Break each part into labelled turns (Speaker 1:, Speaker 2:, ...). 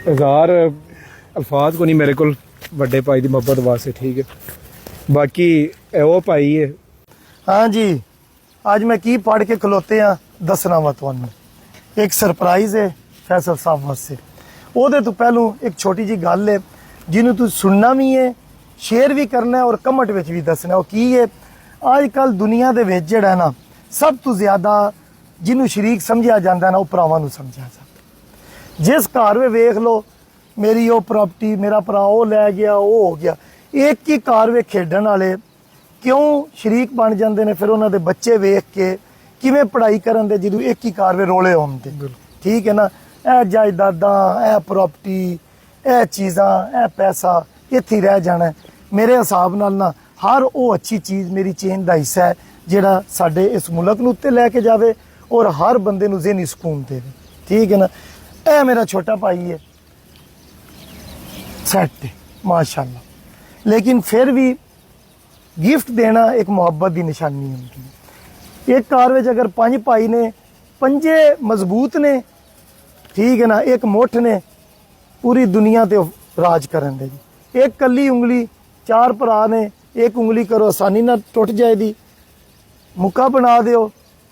Speaker 1: हज़ार अल्फाज को नहीं मेरे को ਵੱਡੇ ਭਾਈ ਦੀ ਮੁਹੱਬਤ ਵਾਸਤੇ ठीक है बाकी वो भाई है।
Speaker 2: हाँ जी, आज मैं की पढ़ के खलोते हाँ दसना वा तुहानू एक सरप्राइज है फैसल साहब वास्ते। ਉਹਦੇ ਤੋਂ ਪਹਿਲੋਂ एक छोटी जी गल है जिन्होंने तू सुनना भी है, शेयर भी करना है और कमेंट विच भी दसना। वो की है अजकल दुनिया दे विच जिहड़ा ना सब तो ज्यादा जिन्हों शरीक समझिया जाता ना वो भरावां नूं समझिया जाता। जिस घर में वेख लो मेरी वो प्रॉपर्टी, मेरा भरा वो लै गया, वो हो गया, एक ही घर में खेडण वाले क्यों शरीक बन जाते हैं। फिर उन्होंने बच्चे वेख के किवें पढ़ाई करन दे जो एक ही घर में रोले होंदे। ठीक है ना, ए जायदादा, ए प्रॉपर्टी, ए चीज़ां, ए पैसा इत्थे ही रह जाना है। मेरे हिसाब नाल ना हर वो अच्छी चीज़ मेरी चेन का हिस्सा है जिहड़ा साडे इस मुल्क नूं उत्ते लैके जावे और हर बंदे नूं ज़हनी सुकून देवे। ठीक है ना, ए मेरा छोटा भाई है सैट है माशाल्लाह, लेकिन फिर भी गिफ्ट देना एक मुहब्बत की निशानी होती है। एक कार में अगर 5 भाई ने, 5 मजबूत ने, ठीक है ना, एक मुठ ने पूरी दुनिया ते राज करन दे जी। एक कली उंगली 4 भरा ने, एक उंगली करो आसानी ना टुट जाएगी, मुक्का बना दियो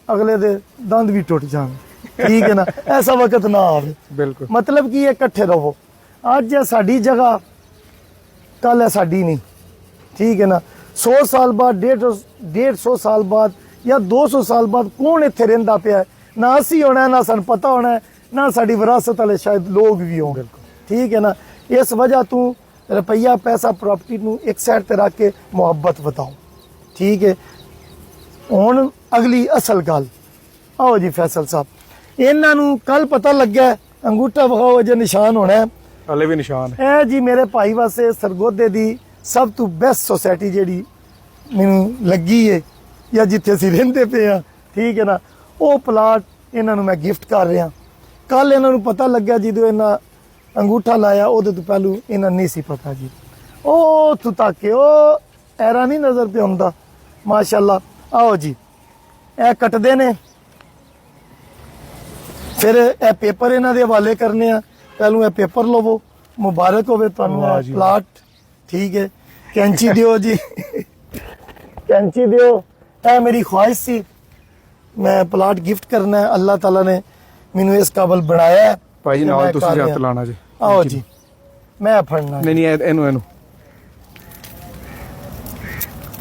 Speaker 2: अगले दे दंद भी टुट जान। ठीक है ना, ऐसा वक्त ना आवे।
Speaker 1: बिल्कुल,
Speaker 2: मतलब कि ये इकट्ठे रहो। आज है साडी जगह, कल है साडी नहीं। ठीक है ना, 100 साल बाद, 150 साल बाद या 200 साल बाद कौन इत्थे रहिंदा पिया है, ना असी होना है, ना सन पता होना है, ना साडी विरासत वाले शायद लोग भी हों। ठीक है ना, इस वजह तू रुपया पैसा प्रॉपर्टी नूं एक साइड ते रख के मुहब्बत बताओ। ठीक है, हुण अगली असल गल आओ जी फैसल साहब, इन्हां नूं कल पता लग्या अंगूठा विखाओ अजे निशान होना है,
Speaker 1: हले भी निशान है।
Speaker 2: ए जी मेरे भाई वास्ते सरगोधे दी सब तो बेस्ट सोसाइटी जिहड़ी मैनूं लगी है या जिथे असीं रहिंदे पे आ। ठीक है ना, वो प्लाट इन्हां नूं मैं गिफ्ट कर रहा। कल इन्हां नूं पता लग्या जदों इन्हां अंगूठा लाया उहदे तो पहलू इन्हां नहीं सी पता जी। ओ तू ताके ओ ऐरा नहीं नजर पे आउंदा माशाअल्लाह। आओ जी, ए कटदे ने, फिर ए पेपर इन्हां दे हवाले करने आ। पहलू ए पेपर लवो, मुबारक होवे तुहानूं प्लाट। ठीक है, कैंची दियो जी कैंची दियो। ए मेरी ख्वाहिश सी, मैं प्लाट गिफ्ट करना है, अल्लाह ताला ने मैनू इस काबल बनाया है।
Speaker 1: भाई जी नाल तुसीं हत्थ लाना जी।
Speaker 2: आओ जी, मैं फड़ना
Speaker 1: नहीं इनू इनू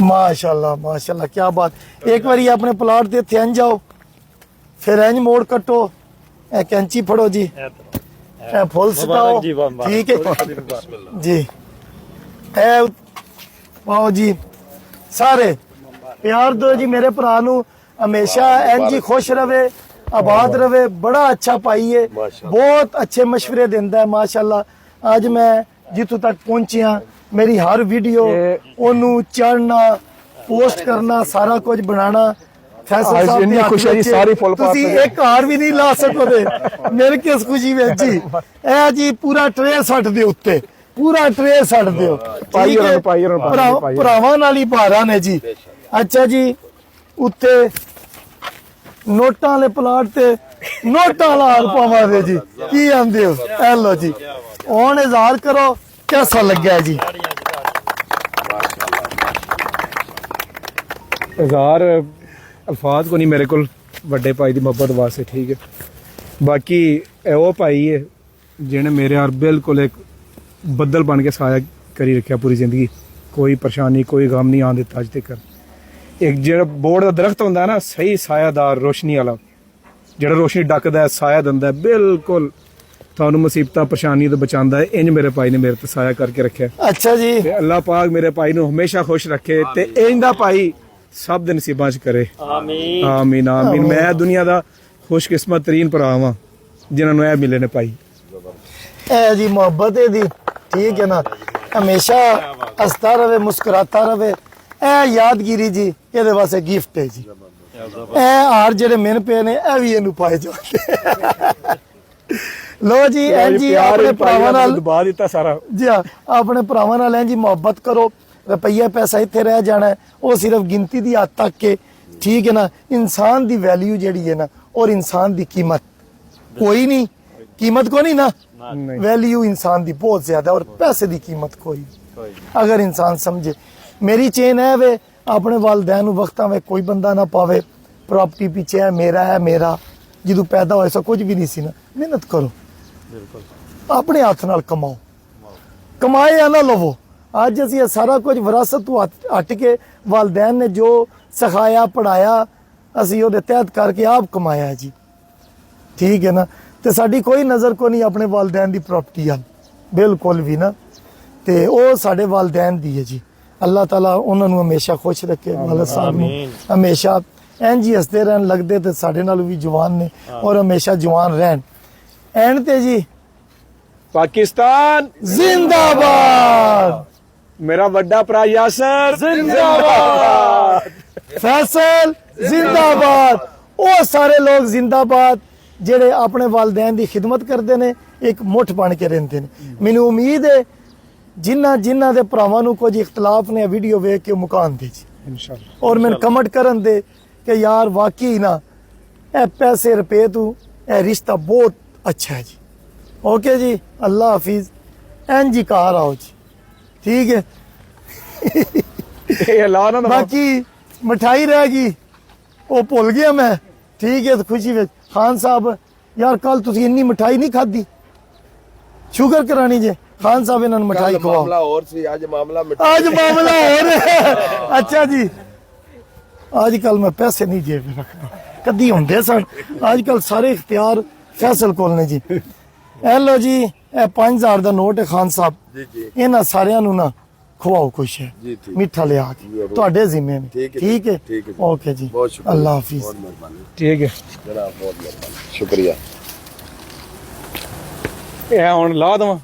Speaker 2: माशाल्लाह माशाल्लाह, क्या बात। एक बारी अपने प्लाट दे इत्थे इंज जाओ, फिर इंज मोड़ कट्टो, ए कैंची फड़ो जी, ए फुल सटाओ। ठीक है जी, ए आओ जी, सारे प्यार दो जी मेरे भरा नूं, हमेशा इंज ही खुश रवे, आबाद रवे। बड़ा अच्छा भाई है, बहुत अच्छे मशवरे देंदा है माशाल्लाह। आज मैं जितों तक पहुंचिया, मेरी हर वीडियो ओनू चढ़ना, पोस्ट करना, सारा कुछ बनाना फैसल साहब
Speaker 1: इन्नी खुशी जी, सारी फुल पास
Speaker 2: तुसी एक हार भी नहीं ला सकोगे मेरे किस खुशी में जी। ए जी पूरा ट्रे सट दे उत्ते, पूरा ट्रे सट दियो। भरावां नाल ही भारा ने जी। अच्छा जी, उत्ते नोटां वाले प्लाट ते नोटां वाला हार पावांगे जी, की आंदे हो। ए लो जी, हुण इज़हार करो कैसा लग्या जी।
Speaker 1: हज़ार अल्फाज को नहीं मेरे को ਵੱਡੇ ਭਾਈ ਦੀ ਮੁਹੱਬਤ ਵਾਸਤੇ। ठीक है, बाकी वो भाई है जिन्हें मेरे यार बिल्कुल एक बदल बन के साया करी रखा पूरी जिंदगी। कोई परेशानी कोई गम नहीं आने दिता अज तक। एक जो बोर्ड का दरख्त होंदा है ना, सही सायादार रोशनी वाला, जो रोशनी डकदा है, साया दिंदा है, बिल्कुल थानू मुसीबत परेशानी तो बचांदा है। इंज मेरे भाई ने मेरे ते साया करके रखे।
Speaker 2: अच्छा जी,
Speaker 1: अल्लाह पाक मेरे भाई नू हमेशा खुश रखे ते इंज दा भाई सब दे नसीबां च करे। आमीन आमीन आमीन। मैं दुनिया दा खुशकिस्मत तरीन भरा वां जिन्हां नू ए मिले ने भाई।
Speaker 2: ए जी मोहब्बत है दी। ठीक है ना, हमेशा हंसता रहे, मुस्कुराता रहे। ए यादगिरी जी ਇਹਦੇ ਵਾਸਤੇ गिफ्ट है जी। ए हार जेडे मिन पे ने ए भी ਇਹਨੂੰ ਪਾਏ ਜਾਂਦੇ। लो जी एन जी अपने भरावां नाल दबा दिता सारा जी। हाँ, अपने भरावां नाल एन जी मोहब्बत करो। रुपया पैसा इत्थे रह जाना है, वो सिर्फ गिनती दी हद तक के। ठीक है ना, इंसान दी वैल्यू जेड़ी है ना और इंसान दी कीमत कोई नहीं। कीमत को नहीं ना,
Speaker 1: नहीं
Speaker 2: वैल्यू इंसान दी बहुत ज्यादा और पैसे दी कीमत कोई नहीं। अगर इंसान समझे मेरी चेन है वे अपने वालदैन नूं वक्तां वे कोई बंदा ना पावे, प्रॉपर्टी पीछे है मेरा ਜਦੋਂ पैदा होए सो कुछ भी नहीं सी ना, मेहनत करो अपने हाथ नाल कमाओ, कमाए या ना लवो। ਅੱਜ ਅਸੀਂ ਇਹ ਸਾਰਾ ਕੁਝ ਵਿਰਾਸਤ ਤੋਂ ਹਟ ਕੇ ਵਾਲदैन ਨੇ ਜੋ ਸਿਖਾਇਆ ਪੜਾਇਆ ਅਸੀਂ ਉਹਦੇ ਤਹਿਤ ਕਰਕੇ ਆਪ ਕਮਾਇਆ ਜੀ, ਠੀਕ ਹੈ ਨਾ। ਤੇ ਸਾਡੀ ਕੋਈ ਨਜ਼ਰ ਕੋ ਨਹੀਂ ਆਪਣੇ ਵਾਲदैन ਦੀ ਪ੍ਰਾਪਰਟੀ ਆ, ਬਿਲਕੁਲ ਵੀ ਨਾ। ਤੇ ਉਹ ਸਾਡੇ ਵਾਲदैन ਦੀ ਹੈ ਜੀ। ਅੱਲਾਹ ਤਾਲਾ ਉਹਨਾਂ ਨੂੰ ਹਮੇਸ਼ਾ ਖੁਸ਼ ਰੱਖੇ, ਵਾਲਦ ਸਾਹਿਬ ਨੂੰ ਹਮੇਸ਼ਾ ਇੰਜ ਹੀ ਹੱਸਦੇ ਰਹਿਣ, ਲੱਗਦੇ ਤੇ ਸਾਡੇ ਨਾਲ ਵੀ ਜਵਾਨ ਨੇ ਔਰ ਹਮੇਸ਼ਾ ਜਵਾਨ ਰਹਿਣ। ਐਂਡ ਤੇ ਜੀ
Speaker 1: पाकिस्तान
Speaker 2: जिंदाबाद,
Speaker 1: मेरा वड्डा भरा यासर
Speaker 2: जिंदाबाद, फैसल जिंदाबाद, ਉਹ ਸਾਰੇ ਲੋਕ ਜ਼ਿੰਦਾਬਾਦ ਜਿਹੜੇ ਆਪਣੇ ਵਾਲदैन ਦੀ ਖਿਦਮਤ ਕਰਦੇ ਨੇ, ਇੱਕ ਮੁੱਠ ਬਣ ਕੇ ਰਹਿੰਦੇ ਨੇ। ਮੈਨੂੰ ਉਮੀਦ ਹੈ ਜਿਨ੍ਹਾਂ ਦੇ ਭਰਾਵਾਂ ਨੂੰ ਕੁਝ ਇਖਤਲਾਫ ਨੇ ਵੀਡੀਓ ਵੇਖ ਕੇ ਮੁਕਾਨ ਦੇ ਜੀ
Speaker 1: इंशाल्लाह।
Speaker 2: ਔਰ ਮੈਨੂੰ ਕਮੈਂਟ ਕਰਨ ਦੇ ਕਿ ਯਾਰ ਵਾਕਈ ਨਾ ਇਹ ਪੈਸੇ ਰੁਪਏ ਤੋਂ ਇਹ ਰਿਸ਼ਤਾ ਬਹੁਤ ਅੱਛਾ ਹੈ ਜੀ। ओके जी, अल्लाह हाफिज, एन जी कार आओ जी, ठीक है।
Speaker 1: ये अल्लाह ना
Speaker 2: बाकी मिठाई रह गई वो भुल गया मैं, ठीक है। तो खुशी में खान साहब यार कल तुसी इन्नी मिठाई नहीं खाधी, शुगर करानी जे खान साहब इन्होंने मिठाई खवाओ।
Speaker 3: मामला और सी, आज मामला
Speaker 2: आज मामला और है। अच्छा जी, आजकल मैं पैसे नहीं जेब में रखता, कदी होंदे सन, आजकल सारे इख्तियार फैसल कोल ने जी। ਇਹ ਲੋ ਜੀ, ਇਹ 5000 ਦਾ ਨੋਟ ਹੈ ਖਾਨ ਸਾਹਿਬ
Speaker 3: ਜੀ ਜੀ,
Speaker 2: ਇਹਨਾਂ ਸਾਰਿਆਂ ਨੂੰ ਨਾ ਖਵਾਓ ਕੁਛ ਹੈ
Speaker 3: ਜੀ ਠੀਕ,
Speaker 2: ਮਿੱਠਾ ਲਿਆ ਕੇ ਤੁਹਾਡੇ ਜ਼ਿੰਮੇ ਨੇ,
Speaker 3: ਠੀਕ ਹੈ,
Speaker 2: ਠੀਕ ਹੈ
Speaker 3: ਠੀਕ ਹੈ ਜੀ।
Speaker 2: ਓਕੇ ਜੀ,
Speaker 3: बहुत शुक्रिया,
Speaker 2: ਅੱਲਾਹ ਹਾਫਿਜ਼।
Speaker 3: बहुत मेहरबानी
Speaker 1: ठीक है।
Speaker 3: जनाब, बहुत मेहरबानी, शुक्रिया।
Speaker 1: ये हुन ला दवां